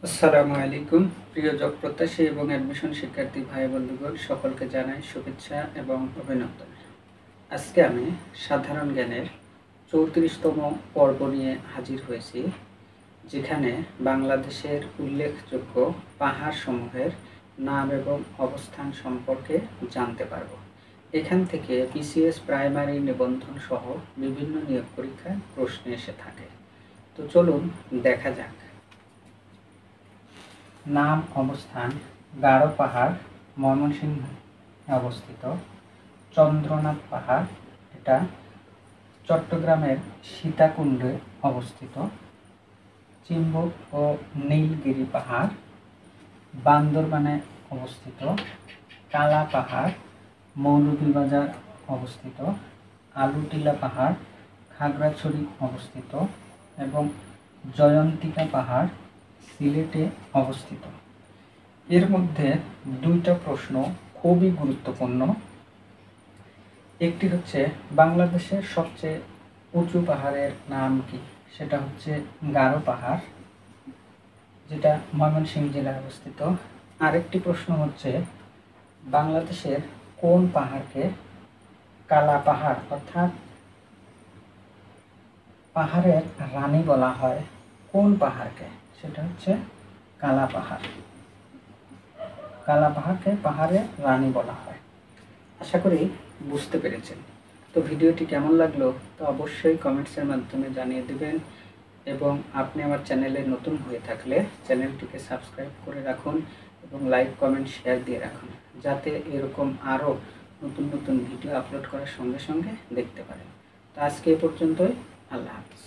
আসসালামু আলাইকুম প্রিয় জব প্রত্যাশী এবং অ্যাডমিশন শিক্ষার্থী ভাই বন্ধুগণ সকলকে জানাই শুভেচ্ছা এবং অভিনন্দন। আজকে আমি সাধারণ জ্ঞানের 34তম পর্ব নিয়ে হাজির হয়েছি, যেখানে বাংলাদেশের উল্লেখযোগ্য পাহাড়সমূহের নাম এবং অবস্থান সম্পর্কে জানতে পারব। এখান থেকে বিসিএস প্রাইমারি নিবন্ধন সহ বিভিন্ন নিয়োগ পরীক্ষায় প্রশ্ন এসে থাকে। তো চলুন দেখা যাক। নাম অবস্থান: গারো পাহাড় ময়মনসিংহে অবস্থিত। চন্দ্রনাথ পাহাড়, এটা চট্টগ্রামের সীতাকুণ্ডে অবস্থিত। চিম্বুক ও নীলগিরি পাহাড় বান্দরবানে অবস্থিত। কালা পাহাড় মৌলভীবাজার অবস্থিত। আলুটিলা পাহাড় খাগড়াছড়ি অবস্থিত এবং জয়ন্তিকা পাহাড় সিলেটে অবস্থিত। এর মধ্যে দুইটা প্রশ্ন খুবই গুরুত্বপূর্ণ। একটি হচ্ছে বাংলাদেশের সবচেয়ে উঁচু পাহাড়ের নাম কি, সেটা হচ্ছে গারো পাহাড়, যেটা ময়মনসিংহ জেলায় অবস্থিত। আরেকটি প্রশ্ন হচ্ছে বাংলাদেশের কোন পাহাড়কে কালা পাহাড় অর্থাৎ পাহাড়ের রানী বলা হয়, কোন পাহাড়কে, সেটা হচ্ছে কালা পাহাড়। কালা পাহাড়কে পাহাড়ের রানী বলা হয়। আশা করি বুঝতে পেরেছেন। তো ভিডিওটি কেমন লাগলো তো অবশ্যই কমেন্টসের মাধ্যমে জানিয়ে দেবেন, এবং আপনি আমার চ্যানেলে নতুন হয়ে থাকলে চ্যানেলটিকে সাবস্ক্রাইব করে রাখুন এবং লাইক কমেন্ট শেয়ার দিয়ে রাখুন, যাতে এরকম আরও নতুন নতুন ভিডিও আপলোড করার সঙ্গে সঙ্গে দেখতে পারেন। তো আজকে এ পর্যন্তই। আল্লাহ হাফিজ।